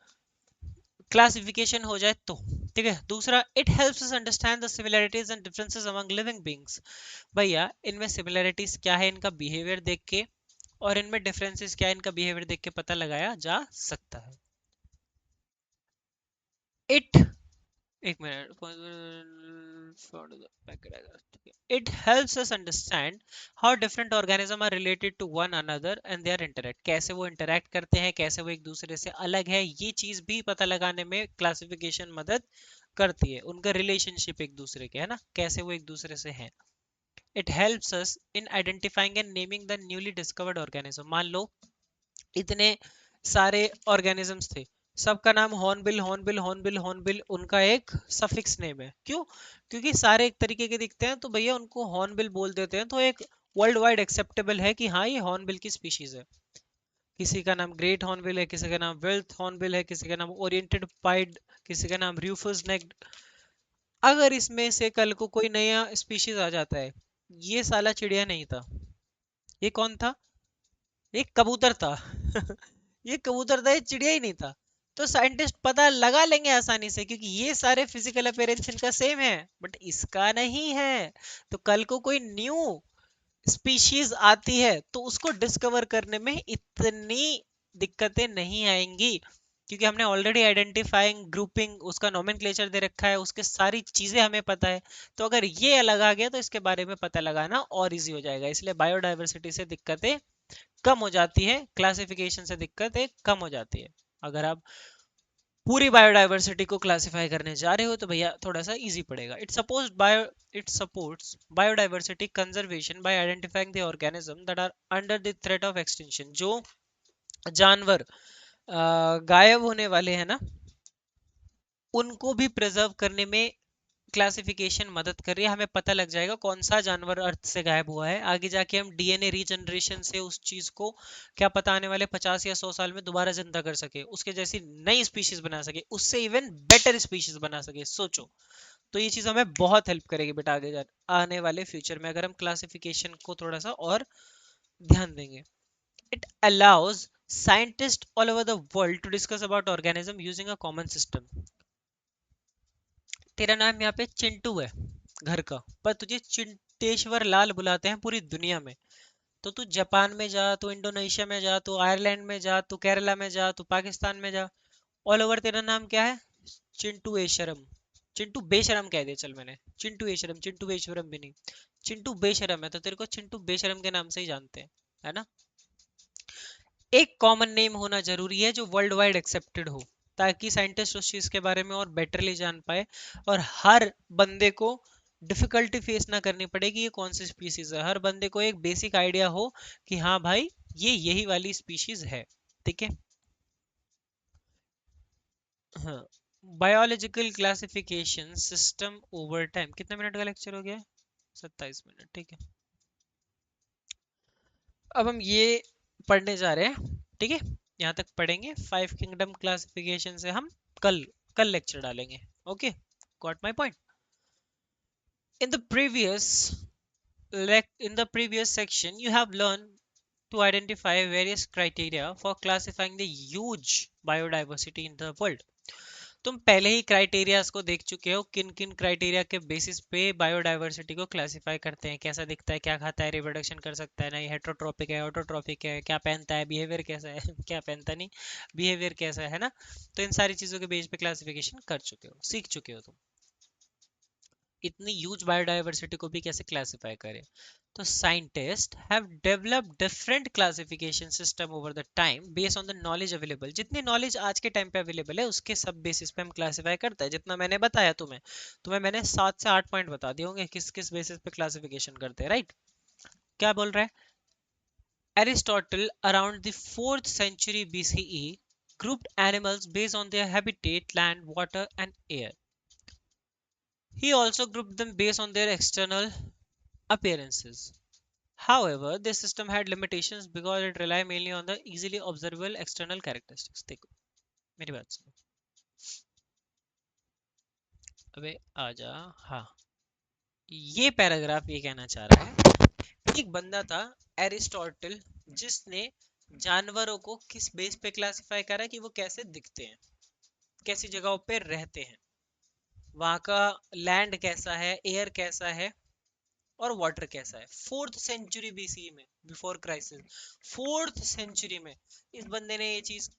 क्लासिफिकेशन हो जाए तो, ठीक है। दूसरा, it helps us understand the similarities and differences among living beings, भैया इनमें सिमिलरिटीज क्या है इनका बिहेवियर देख के, और इनमें डिफरेंसेस क्या है इनका बिहेवियर देख के पता लगाया जा सकता है। इट एक minute, it helps us understand how different organisms are related to one another and their interact, कैसे वो interact करते हैं, कैसे वो एक दूसरे से अलग है, ये चीज भी पता लगाने में क्लासिफिकेशन मदद करती है। उनका रिलेशनशिप एक दूसरे के, है ना, कैसे वो एक दूसरे से है। it helps us in identifying and naming the newly discovered organism, मान लो इतने सारे ऑर्गेनिजम्स थे, सबका नाम हॉर्नबिल हॉर्नबिल हॉर्नबिल हॉर्नबिल, उनका एक सफिक्स नेम है। क्यों? क्योंकि सारे एक तरीके के दिखते हैं तो भैया उनको हॉर्नबिल बोल देते हैं, तो एक वर्ल्ड वाइड एक्सेप्टेबल है कि हाँ ये हॉर्नबिल की स्पीशीज है। किसी का नाम ग्रेट हॉर्नबिल है, किसी का नाम वेल्थ हॉर्नबिल है, किसी का नाम ओरिएंटेड पाइड, किसी का नाम रूफस नेक्ड। अगर इसमें से कल को कोई नया स्पीशीज आ जाता है, ये साला चिड़िया नहीं था, ये कौन था? ये कबूतर था। ये कबूतर था, ये चिड़िया ही नहीं था। तो साइंटिस्ट पता लगा लेंगे आसानी से, क्योंकि ये सारे फिजिकल अपीयरेंस इनका सेम है, बट इसका नहीं है। तो कल को कोई न्यू स्पीशीज आती है तो उसको डिस्कवर करने में इतनी दिक्कतें नहीं आएंगी, क्योंकि हमने ऑलरेडी आइडेंटिफाइंग ग्रुपिंग उसका नोमेनक्लेचर दे रखा है, उसके सारी चीजें हमें पता है। तो अगर ये अलग आ गया तो इसके बारे में पता लगाना और इजी हो जाएगा। इसलिए बायोडायवर्सिटी से दिक्कतें कम हो जाती है, क्लासिफिकेशन से दिक्कतें कम हो जाती है। अगर आप पूरी बायोडायवर्सिटी को क्लासिफाई करने जा रहे हो तो भैया थोड़ा सा इजी पड़ेगा। It supports biodiversity conservation by identifying the organism that are under the threat of extinction. जो जानवर गायब होने वाले हैं ना, उनको भी प्रिजर्व करने में क्लासिफिकेशन मदद कर रही है। हमें पता लग जाएगा कौन सा जानवर अर्थ से गायब हुआ है, आगे जाके हम डीएनए रीजनरेशन से उस चीज को क्या पता आने वाले 50 या 100 साल में दोबारा जिंदा कर सके, उसके जैसी नई स्पीशीज बना सके, उससे इवन बेटर स्पीशीज बना सके। सोचो, तो ये चीज हमें बहुत हेल्प करेगी बेटा आगे जा आने वाले फ्यूचर में, अगर हम क्लासिफिकेशन को थोड़ा सा और ध्यान देंगे। It allows scientists all over the world to discuss about organism using a common system। तेरा नाम यहाँ पे चिंटू है घर का, पर तुझे चिंटेश्वर लाल बुलाते हैं पूरी दुनिया में। तो तू जापान में जा, तू इंडोनेशिया में जा, तू आयरलैंड में जा, तू केरला में जा, तू पाकिस्तान में जा, ऑल ओवर तेरा नाम क्या है? चिंटू एशरम। चिंटू बेशरम कह दे चल मैंने, चिंटू एशरम, चिंटू बेशरम भी नहीं, चिंटू बेशरम है तो तेरे को चिंटू बेशरम के नाम से ही जानते हैं, है ना। एक कॉमन नेम होना जरूरी है जो वर्ल्ड वाइड एक्सेप्टेड हो, ताकि साइंटिस्ट उस चीज के बारे में और बेटरली जान पाए, और हर बंदे को डिफिकल्टी फेस ना करनी पड़े कि ये कौन सी स्पीसीज है। हर बंदे को एक बेसिक आइडिया हो कि हाँ भाई ये यही वाली स्पीशीज है। ठीक है। हाँ। Biological classification system over time. कितने मिनट का लेक्चर हो गया? 27 मिनट, ठीक है। अब हम ये पढ़ने जा रहे हैं, ठीक है। यहाँ तक पढ़ेंगे, 5 किंगडम क्लासिफिकेशन से हम कल कल लेक्चर डालेंगे। Okay, got my point. In the previous in the previous section you have learned to identify various criteria for classifying the huge biodiversity in the world। तुम पहले ही क्राइटेरियाज को देख चुके हो, किन किन क्राइटेरिया के बेसिस पे बायोडायवर्सिटी को क्लासिफाई करते हैं। कैसा दिखता है, क्या खाता है, रिप्रोडक्शन कर सकता है नहीं, हेट्रोट्रोपिक है, ऑटोट्रोपिक है, क्या पहनता है, बिहेवियर कैसा है क्या पहनता नहीं, बिहेवियर कैसा है ना। तो इन सारी चीजों के बेस पे क्लासिफिकेशन कर चुके हो, सीख चुके हो तुम। इतनी ह्यूज बायोडायवर्सिटी को भी कैसे क्लासिफाई करें। तो scientist have developed different classification system over the time based on the knowledge available. जितनी नॉलेज आज के टाइम पे अवेलेबल है उसके सब बेसिस पे हम क्लासिफाई करते हैं। जितना मैंने बताया तुम्हें, मैंने 7 से 8 पॉइंट बता दिए होंगे किस किस बेसिस पे क्लासिफिकेशन करते हैं, राइट। क्या बोल रहा है? Aristotle around the 4th century BCE grouped animals based on their habitat, land, water and air. He also grouped them based on their external appearances. However, this system had limitations because it relied mainly on the easily observable external characteristics। देखो मेरी बात सुनो, अबे आजा। हाँ, ये पैराग्राफ ये कहना चाह रहा है, एक बंदा था एरिस्टोटल, जिसने जानवरों को किस बेस पे क्लासिफाई करा कि वो कैसे दिखते हैं, कैसी जगहों पे रहते हैं, वहां का लैंड कैसा है, एयर कैसा है और वाटर कैसा है। 4th century BC में, बिफोर क्राइसिस, 4th century में इस बंदे ने ये चीज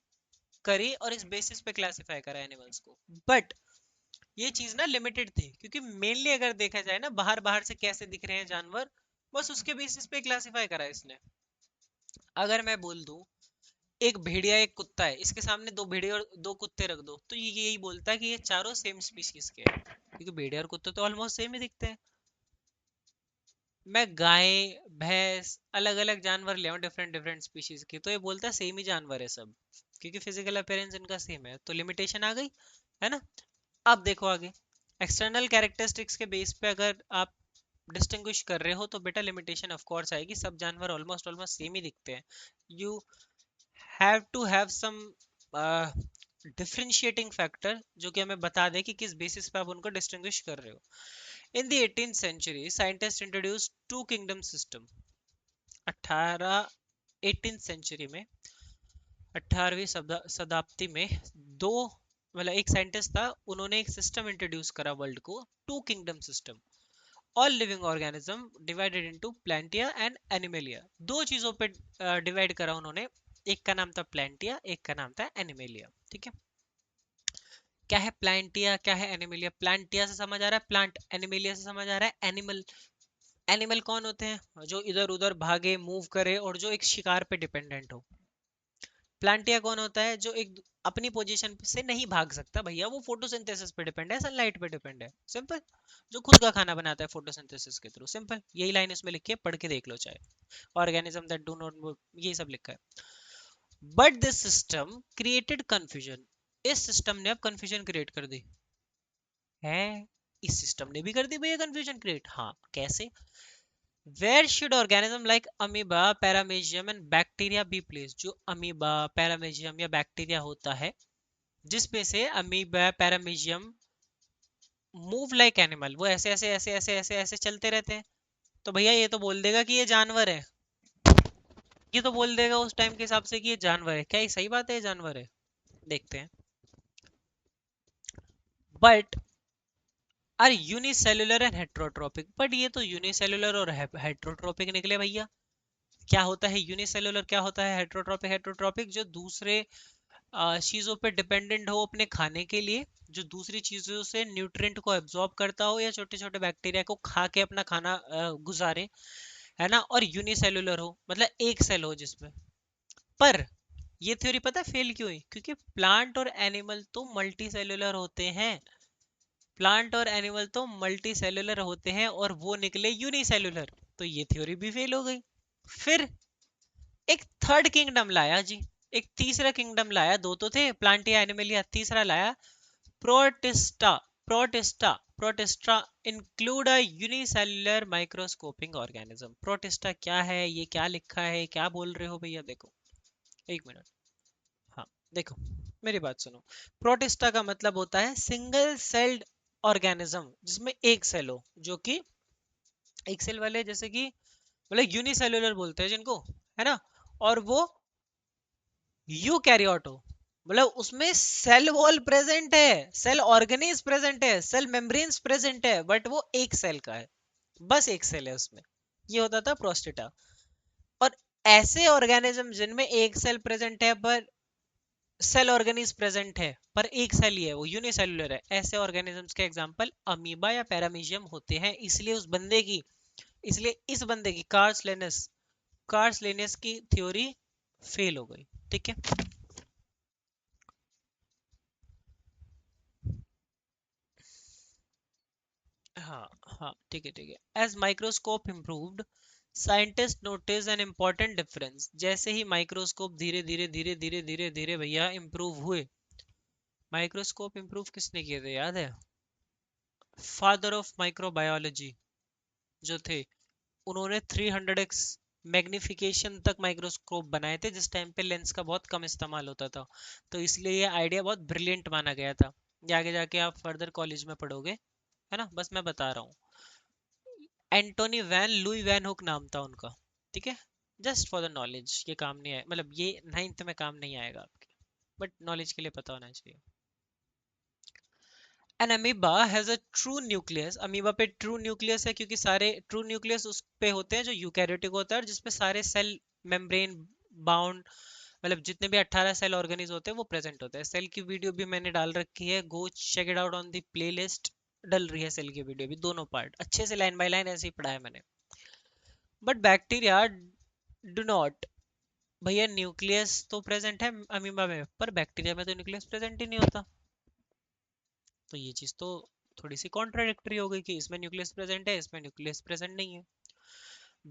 करी और इस बेसिस पे क्लासिफाई करा एनिमल्स को। बट ये चीज ना लिमिटेड थी, क्योंकि मेनली अगर देखा जाए ना, बाहर बाहर से कैसे दिख रहे हैं जानवर, बस उसके बेसिस पे क्लासिफाई करा इसने। अगर मैं बोल दूं एक भेड़िया एक कुत्ता है, इसके सामने दो भेड़िया और दो कुत्ते रख दो, तो ये यही बोलता है कि ये चारों सेम स्पीशीज के हैं, क्योंकि भेड़िया और कुत्ते तो ऑलमोस्ट सेम ही दिखते हैं। मैं गाय, भैंस, अलग अलग जानवर ले आऊं डिफरेंट डिफरेंट स्पीशीज के, तो ये बोलता है सेम ही जानवर है सब। क्योंकि फिजिकल अपीयरेंस इनका सेम है, तो लिमिटेशन आ गई, है ना। अब देखो आगे, एक्सटर्नल कैरेक्टरिस्टिक्स के बेस पे अगर आप डिस्टिंग्विश कर रहे हो तो बेटा लिमिटेशन ऑफ कोर्स आएगी, सब जानवर ऑलमोस्ट ऑलमोस्ट सेम ही दिखते हैं। You have to have some differentiating factor जो कि हमें बता दे कि किस बेसिस पे आप उनको डिस्टिंग्विश कर रहे हो। In the 18th century scientists introduced two kingdom system। 18 18th century में, 18वीं शताब्दी में दो, मतलब एक साइंटिस्ट था, उन्होंने एक सिस्टम इंट्रोड्यूस करा वर्ल्ड को, two kingdom system. All living organism divided into plantae and animalia. दो चीजों पे डिवाइड करा उन्होंने, एक का नाम था प्लांटिया, एक का नाम था एनिमेलिया, ठीक है। क्या है प्लांटिया, क्या है एनिमेलिया? प्लांटिया से समझ आ रहा है प्लांट, एनिमेलिया से समझ आ रहा है एनिमल। एनिमल कौन होते हैं? जो इधर उधर भागे, मूव करे और जो एक शिकार पे डिपेंडेंट हो। प्लांटिया कौन होता है? जो एक अपनी पोजीशन से नहीं भाग सकता भैया, वो फोटोसिंथेसिस पे डिपेंड है, सनलाइट पे डिपेंड है, सिंपल। जो खुद का खाना बनाता है फोटोसिंथेसिस के थ्रू, सिंपल। यही लाइन इसमें लिखी है, पढ़ के देख लो चाहे। Organism that do not move, ये सब लिखा है। But this system created confusion. इस सिस्टम ने अब कंफ्यूजन क्रिएट कर दी है। इस सिस्टम ने भी कर दी भैया कंफ्यूजन क्रिएट। हाँ, कैसे? Where should organism like amoeba, paramecium and bacteria be placed? जो अमीबा, पैरामीशियम या बैक्टीरिया होता है, जिसमें से amoeba, paramecium move like animal, वो ऐसे ऐसे ऐसे ऐसे ऐसे ऐसे चलते रहते हैं, तो भैया ये तो बोल देगा कि ये जानवर है। ये तो बोल देगा उस टाइम के हिसाब से कि ये जानवर है। क्या ये सही बात है, ये जानवर है? देखते हैं। But are unicellular and heterotrophic. But ये तो यूनिसेलुलर और हेट्रोट्रोपिक निकले भैया। क्या होता है यूनिसेलुलर, क्या होता है हेट्रोट्रोपिक? हेट्रोट्रोपिक जो दूसरे चीजों पे डिपेंडेंट हो अपने खाने के लिए, जो दूसरी चीजों से न्यूट्रिएंट को एब्जॉर्ब करता हो या छोटे छोटे बैक्टीरिया को खा के अपना खाना गुजारे, है ना। और यूनिसेलुलर हो, मतलब एक सेल हो जिसमें। पर ये थ्योरी पता है फेल क्यों हुई? क्योंकि प्लांट और एनिमल तो मल्टी सेलुलर होते हैं। प्लांट और एनिमल तो मल्टी सेलुलर होते हैं और वो निकले यूनिसेलुलर, तो ये थ्योरी भी फेल हो गई। फिर एक थर्ड किंगडम लाया जी, एक तीसरा किंगडम लाया। दो तो थे, प्लांटिया, एनिमलिया, तीसरा लाया protista. Protista, protista include a unicellular microscopic organism. Protista क्या है, ये क्या लिखा है, क्या बोल रहे हो भैया? देखो, एक मिनट। हाँ, देखो, मेरी बात सुनो। प्रोटिस्टा का मतलब होता है सिंगल सेल्ड ऑर्गेनिज्म, जिसमें एक सेल हो, जो कि एक सेल वाले, जैसे कि मतलब यूनिसेलुलर बोलते हैं जिनको, है ना। और वो यूकैरियोट हो, मतलब उसमें सेल वॉल प्रेजेंट है, सेल ऑर्गेनीज प्रेजेंट है, सेल मेम्ब्रेन्स प्रेजेंट है, बट वो एक सेल का है, बस एक सेल है उसमें। ये होता था प्रोस्टेटा। और ऐसे ऑर्गेनिज्म जिनमें एक सेल प्रेजेंट है पर सेल ऑर्गेनीज प्रेजेंट है पर एक सेल ही है, वो यूनिसेलुलर है, ऐसे ऑर्गेनिजम्स के एग्जांपल अमीबा या पैरामीशियम होते हैं। इसलिए उस बंदे की, इसलिए इस बंदे की कार्स लेनियस की थ्योरी फेल हो गई, ठीक है। हाँ हाँ, ठीक है ठीक है। As microscope improved, scientist notice an important difference. जैसे ही माइक्रोस्कोप धीरे धीरे धीरे धीरे धीरे धीरे भैया इम्प्रूव हुए। माइक्रोस्कोप इम्प्रूव किसने किए थे, याद है? फादर ऑफ माइक्रोबायोलॉजी जो थे, उन्होंने 300x मैग्निफिकेशन तक माइक्रोस्कोप बनाए थे, जिस टाइम पे लेंस का बहुत कम इस्तेमाल होता था। तो इसलिए ये आइडिया बहुत ब्रिलियंट माना गया था। ये आगे जाके आप फर्दर कॉलेज में पढ़ोगे, है ना, बस मैं बता रहा हूँ। Antonie van Leeuwenhoek नाम था उनका, ठीक है। जस्ट फॉर द नॉलेज, ये काम नहीं आए, मतलब ये नाइन्थ में काम नहीं आएगा आपके, बट नॉलेज के लिए पता होना चाहिए। An amoeba has a true nucleus. Amoeba पे ट्रू न्यूक्लियस है, क्योंकि सारे ट्रू न्यूक्लियस उस पे होते हैं जो यूकैरियोटिक होता है, और जिसपे सारे सेल मेम्ब्रेन बाउंड, मतलब जितने भी 18 सेल ऑर्गेनिज होते हैं वो प्रेजेंट होते हैं। सेल की वीडियो भी मैंने डाल रखी है, go check it out on the playlist. डल रही है सेल की वीडियो भी, दोनों पार्ट अच्छे से लाइन बाय लाइन ऐसे ही पढ़ा है मैंने। But bacteria do not. भैया न्यूक्लियस तो प्रेजेंट है अमीबा में, पर बैक्टीरिया में तो न्यूक्लियस प्रेजेंट ही नहीं होता। तो ये चीज तो थोड़ी सी कॉन्ट्राडिक्टरी हो गई कि इसमें न्यूक्लियस प्रेजेंट है, इसमें न्यूक्लियस प्रेजेंट नहीं है।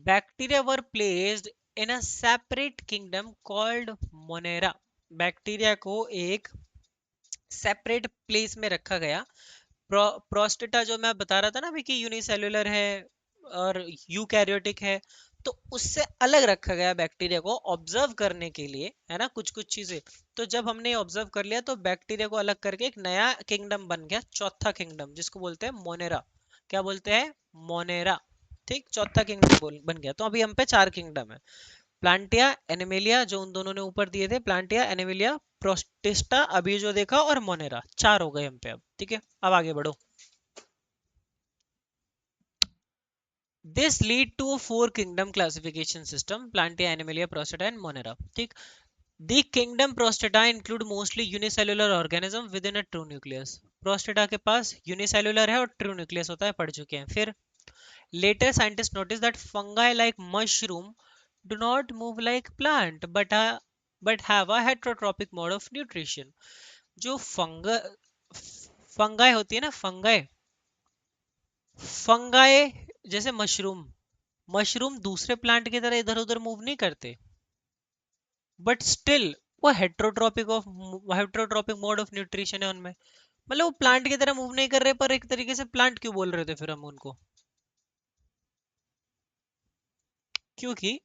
Bacteria were placed in a separate kingdom called Monera. Bacteria को एक सेपरेट प्लेस में रखा गया। प्रोस्टेटा जो मैं बता रहा था ना अभी कि यूनिसेल्युलर है और यूकैरियोटिक है, तो उससे अलग रखा गया बैक्टीरिया को ऑब्जर्व करने के लिए, है ना, कुछ कुछ चीजें। तो जब हमने ऑब्जर्व कर लिया तो बैक्टीरिया को अलग करके एक नया किंगडम बन गया, चौथा किंगडम, जिसको बोलते हैं मोनेरा। क्या बोलते हैं? मोनेरा। ठीक, चौथा किंगडम बन गया। तो अभी हम पे चार किंगडम है, प्लांटिया, एनिमेलिया, जो उन दोनों ने ऊपर दिए थे, प्लांटिया, एनिमेलिया, प्रोस्टिस्टा अभी जो देखा, और मोनेरा। चार हो गए हम पे अब। ठीक है, अब आगे बढ़ो। This lead to a four kingdom classification system: Plantae, Animalia, Prostata and Monera. ठीक, the kingdom Prostata include mostly unicellular organism within a true nucleus. Prostata के पास unicellular है और true nucleus होता है, पढ़ चुके हैं। फिर later scientists noticed that fungi like mushroom do not move like plant but have a heterotrophic mode of nutrition. जो फंगाई होती है ना, फंगाई जैसे मशरूम, मशरूम दूसरे प्लांट की तरह इधर उधर मूव नहीं करते, बट स्टिल वो हेट्रोट्रोपिक मोड ऑफ न्यूट्रिशन है उनमें। मतलब वो प्लांट की तरह मूव नहीं कर रहे, पर एक तरीके से प्लांट क्यों बोल रहे थे फिर हम उनको? क्योंकि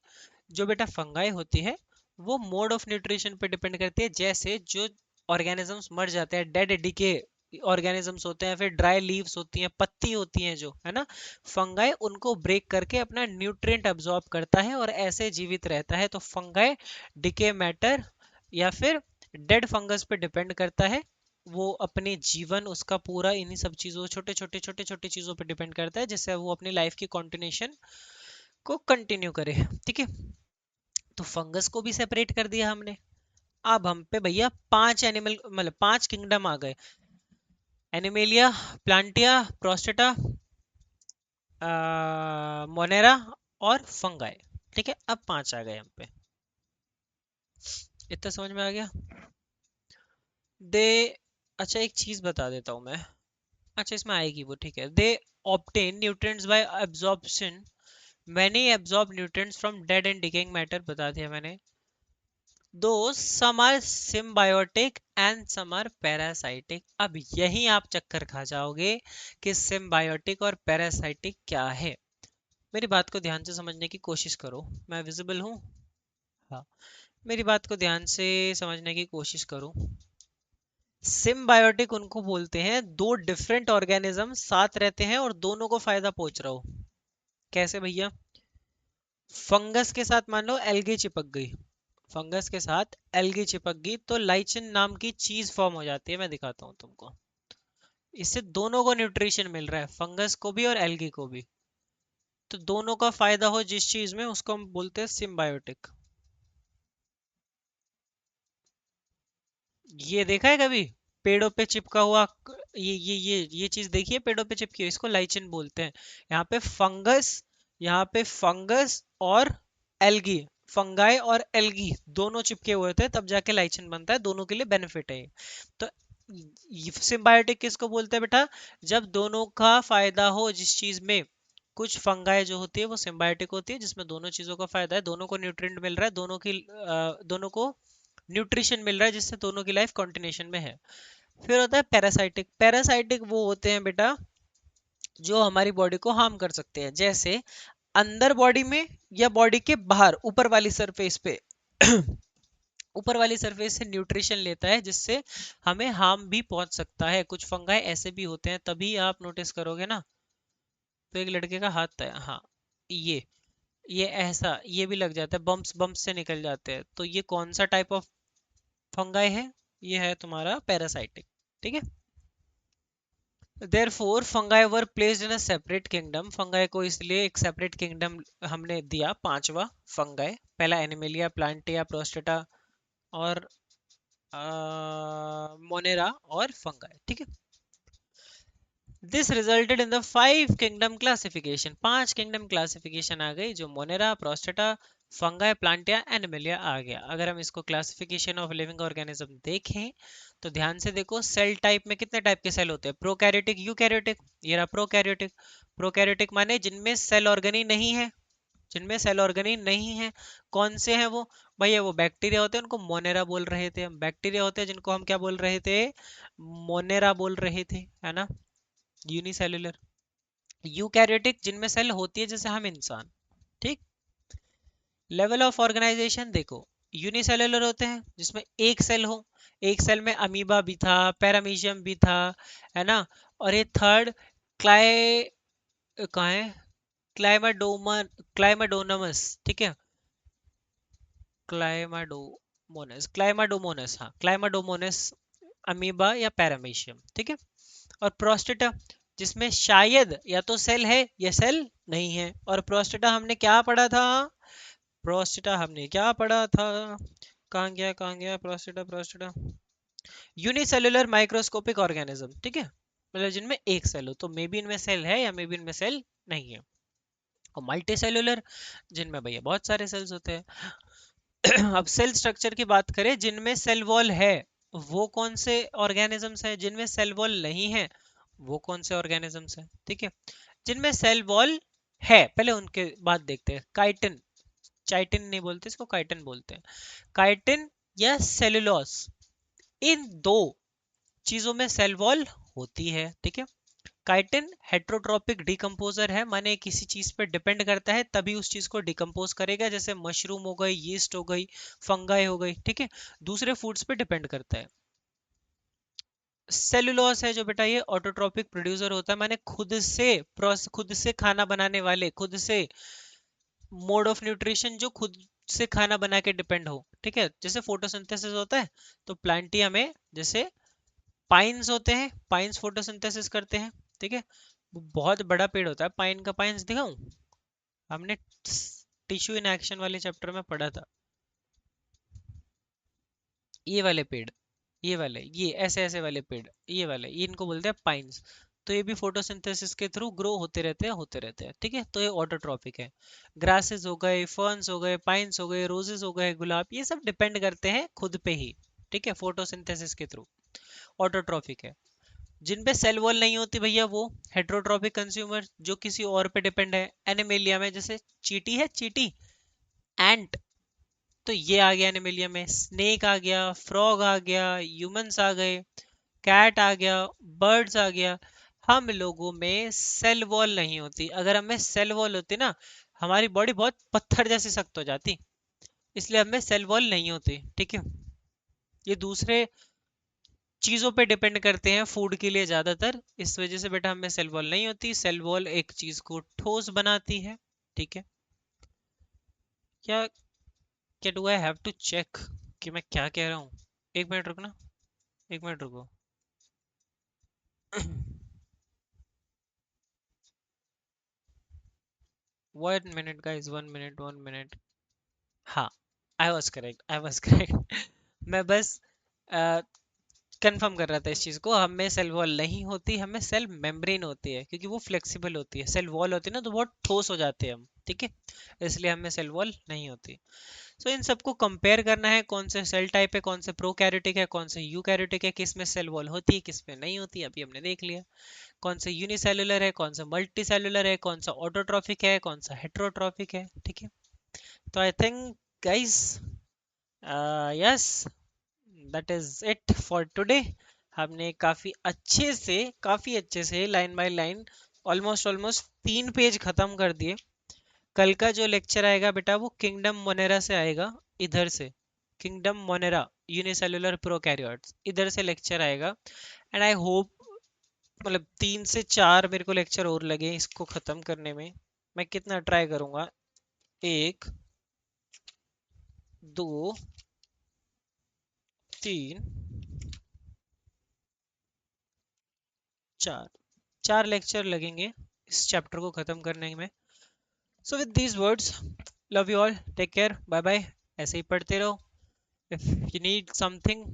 जो बेटा फंगाई होती है वो मोड ऑफ न्यूट्रिशन पे डिपेंड करती है। जैसे जो ऑर्गेनिजम्स मर जाते हैं, डेड डिके ऑर्गेनिजम्स होते हैं, फिर ड्राई लीव्स होती हैं, पत्ती होती हैं, जो है ना, फंगाई उनको ब्रेक करके अपना न्यूट्रिएंट अब्सॉर्ब करता है और ऐसे जीवित रहता है। तो फंगाई डिके मैटर या फिर डेड फंगस पे डिपेंड करता है। वो अपने जीवन उसका पूरा इन्हीं सब चीजों, छोटे छोटे छोटे छोटे चीजों पे डिपेंड करता है, जिससे वो अपनी लाइफ की कंटिन्यूएशन को कंटिन्यू करे। ठीक है, तो फंगस को भी सेपरेट कर दिया हमने। अब हम पे भैया पांच एनिमल, मतलब पांच किंगडम आ गए: एनिमेलिया, प्लांटिया, प्रोस्टेटा, मोनेरा और फंगाई। ठीक है, अब पांच आ गए हम पे। इतना समझ में आ गया? दे, अच्छा एक चीज बता देता हूं मैं। अच्छा इसमें आएगी वो, ठीक है। They obtain nutrients by absorption, many absorb nutrients from dead and decaying matter, बता दिया मैंने। दो some are symbiotic and some are parasitic। अब यही आप चक्कर खा जाओगे कि symbiotic और parasitic क्या है। मेरी बात को ध्यान से समझने की कोशिश करो। मैं विजिबल हूँ? हाँ, मेरी बात को ध्यान से समझने की कोशिश करो। सिम्बायोटिक उनको बोलते हैं दो डिफरेंट ऑर्गेनिज्म साथ रहते हैं और दोनों को फायदा पहुंच रहा हो। कैसे भैया? फंगस के साथ मान लो एल्गी चिपक गई, फंगस के साथ एल्गी चिपक गई तो लाइचिन नाम की चीज फॉर्म हो जाती है। मैं दिखाता हूँ तुमको। इससे दोनों को न्यूट्रिशन मिल रहा है, फंगस को भी और एल्गी को भी। तो दोनों का फायदा हो जिस चीज में, उसको हम बोलते हैं सिम्बायोटिक। ये देखा है कभी पेड़ों पे चिपका हुआ ये चीज देखिए, पेड़ों पे चिपकी हुई, इसको लाइचिन बोलते हैं। यहाँ पे फंगस, यहाँ पे फंगस और एल्गी, फंगाई और एल्गी दोनों चिपके हुए थे, तब जाके लाइचिन बनता है। दोनों के लिए बेनिफिट है ये। तो सिम्बायोटिक किसको बोलते हैं बेटा? जब दोनों का फायदा हो जिस चीज में। कुछ फंगाई जो होती है वो सिम्बायोटिक होती है, जिसमें दोनों चीजों का फायदा है, दोनों को न्यूट्रिएंट मिल रहा है, दोनों को न्यूट्रिशन मिल रहा है, जिससे दोनों की लाइफ कंटिन्यूएशन में है। फिर होता है पैरासाइटिक। पैरासाइटिक वो होते हैं बेटा जो हमारी बॉडी को हार्म कर सकते हैं, जैसे अंदर बॉडी में या बॉडी के बाहर ऊपर वाली सरफेस पे ऊपर वाली सरफेस से न्यूट्रिशन लेता है, जिससे हमें हार्म भी पहुंच सकता है। कुछ फंगाई ऐसे भी होते हैं, तभी आप नोटिस करोगे ना। तो एक लड़के का हाथ है, हाँ, ये ऐसा ये भी लग जाता है, बम्प्स बम्प्स से निकल जाते हैं। तो ये कौन सा टाइप ऑफ फंगाई है? ये है तुम्हारा पैरासाइटिक। ठीक है, therefore fungi were placed in a separate kingdom। Fungi को इसलिए एक सेपरेट किंगडम हमने दिया, पांचवा फंगाई। पहला एनिमेलिया, प्लांटिया, प्रोस्टेटा और मोनेरा और फंगाई। ठीक है, this resulted in the five kingdom classification. पांच किंगडम क्लासिफिकेशन आ गई, जो मोनेरा, प्रोस्टेटा, फंगाई, प्लांटिया, एनिमेलिया आ गया। अगर हम इसको क्लासिफिकेशन ऑफ लिविंग ऑर्गेनिज्म देखें तो ध्यान से देखो, सेल टाइप में कितने टाइप के सेल होते हैं? Prokaryotic, eukaryotic. ये रहा प्रोकैरियोटिक। प्रोकैरियोटिक माने जिनमें सेल ऑर्गन ही नहीं है, जिनमें सेल ऑर्गेनी नहीं है। कौन से हैं वो? भैया वो बैक्टीरिया होते हैं, उनको मोनेरा बोल रहे थे हम। बैक्टीरिया होते हैं जिनको हम क्या बोल रहे थे? मोनेरा बोल रहे थे, है ना। यूनिसेल्युलर। यूकैरियोटिक जिनमें सेल होती है, जैसे हम इंसान। ठीक। लेवल ऑफ ऑर्गेनाइजेशन देखो, यूनिसेल्युलर होते हैं जिसमें एक सेल हो। एक सेल में अमीबा भी था, पैरामीशियम भी था, है ना। और ये थर्ड, क्लाई कहाँ है? क्लाइमाडोमन, क्लाइमाडोनमस, ठीक है। क्लाइमाडोमोनस, क्लाइमाडोमोनस, हाँ क्लाइमाडोमोनस, अमीबा या पैरामीशियम, ठीक है। और प्रोस्टेटा, जिसमें शायद या तो सेल है या सेल नहीं है। और प्रोस्टेटा हमने क्या पढ़ा था? प्रोस्टेटा हमने क्या पढ़ा था? कहाँ गया प्रोस्टेटा? प्रोस्टेटा यूनिसेलुलर माइक्रोस्कोपिक ऑर्गेनिज्म, ठीक है। मतलब जिनमें एक सेल हो, तो मे बी इनमें सेल है या मे बी इनमें सेल नहीं है। और मल्टी सेलुलर, जिनमें भैया बहुत सारे सेल्स होते हैं। अब सेल स्ट्रक्चर की बात करें, जिनमें सेल वॉल है वो कौन से ऑर्गेनिजम्स है? जिनमें सेल वॉल नहीं है वो कौन से ऑर्गेनिजम्स है? ठीक है। जिनमें सेल वॉल है, पहले उनके बाद देखते हैं। काइटिन, चाइटिन नहीं बोलते इसको, काइटिन बोलते हैं। काइटिन या सेलुलोस, इन दो चीजों में सेल वॉल होती है, ठीक है। काइटिन हेट्रोट्रोपिक डिकम्पोजर है, माने किसी चीज पे डिपेंड करता है तभी उस चीज को डिकम्पोज करेगा, जैसे मशरूम हो गई, यीस्ट हो गई, फंगाई हो गई, ठीक है। दूसरे फूड्स पे डिपेंड करता है। सेलुलोस है जो बेटा, ये ऑटोट्रोपिक प्रोड्यूसर होता है, माने खुद से खाना बनाने वाले, खुद से मोड ऑफ न्यूट्रिशन, जो खुद से खाना बना के डिपेंड हो, ठीक है। जैसे फोटोसिंथेसिस होता है, तो प्लांटिया में जैसे पाइन्स होते हैं, पाइन्स फोटोसिंथेसिस करते हैं, ठीक है। वो बहुत बड़ा पेड़ होता है पाइन का। पाइन्स दिखाऊं? हमने टिश्यू इन एक्शन वाले चैप्टर में पढ़ा था। ये वाले पेड़, ये वाले, ये ऐसे ऐसे वाले पेड़, ये वाले, ये इनको बोलते हैं पाइन्स। तो ये भी फोटोसिंथेसिस के थ्रू ग्रो होते रहते हैं, होते रहते हैं, ठीक है। तो ये ऑटोट्रॉपिक है। ग्रासेस हो गए, फर्न्स हो गए, पाइन्स हो गए, रोजेस हो गए, गुलाब, ये सब डिपेंड करते हैं खुद पे ही, ठीक है, फोटोसिंथेसिस के थ्रू। ऑटोट्रॉपिक है। जिन पे सेल वॉल नहीं होती भैया, वो हेट्रोट्रॉपिक कंज्यूमर, जो किसी और पे डिपेंड है। एनिमेलिया में जैसे चींटी है, चींटी, एंट, तो ये आ गया एनिमेलिया में। स्नेक आ गया, फ्रॉग आ गया, ह्यूमंस आ गए, कैट आ गया, बर्ड्स आ गया। हम लोगों में सेल वॉल नहीं होती। अगर हमें सेल वॉल होती ना, हमारी बॉडी बहुत पत्थर जैसी सख्त हो जाती। इसलिए हमें सेल वॉल नहीं होती, ठीक है। ये दूसरे चीजों पे डिपेंड करते हैं फूड के लिए ज्यादातर, इस वजह से बेटा हमें सेल वॉल नहीं होती। सेल वॉल एक चीज को ठोस बनाती है, ठीक है। क्या क्या do I have to check कि मैं क्या कह रहा हूँ? एक मिनट रुकना, एक मिनट रुको। 1 मिनट गाइस, 1 मिनट, 1 मिनट। हाँ, I was correct, I was correct. मैं बस कंफर्म कर रहा था इस चीज को। हमें सेल वॉल नहीं होती, हमें सेल मेम्ब्रेन होती है, क्योंकि वो फ्लेक्सिबल होती है। सेल वॉल होती है ना तो बहुत ठोस हो जाते हैं हम, ठीक है। इसलिए हमें सेल वॉल नहीं होती। सो इन सबको कंपेयर करना है, कौन से सेल टाइप है, कौन से प्रोकैरियोटिक है, कौन से यूकैरियोटिक है, किस में सेल वॉल होती है, किस में नहीं होती, अभी हमने देख लिया। कौन से यूनिसेलुलर है, कौन सा मल्टी सेलुलर है, कौन सा ऑटोट्रॉफिक है, कौन सा हेट्रोट्रॉफिक है, ठीक है। तो I think guys, yes, that is it for today. हमने काफी अच्छे से line by line, almost almost 3 page खत्म कर दिए। कल का जो लेक्चर आएगा बेटा, वो किंगडम मोनेरा से आएगा, इधर से। किंगडम मोनेरा, यूनिसेलुलर प्रोकैरियोट्स, इधर से लेक्चर आएगा। एंड आई होप, मतलब 3 से 4 मेरे को लेक्चर और लगे इसको खत्म करने में। मैं कितना ट्राई करूंगा? 1, 2, 3, 4, 4 लेक्चर लगेंगे इस चैप्टर को खत्म करने में। So with these words, love you all, take care, bye bye. ऐसे ही पढ़ते रहो। If you need something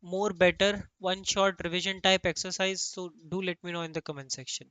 more better one short revision type exercise, so do let me know in the comment section.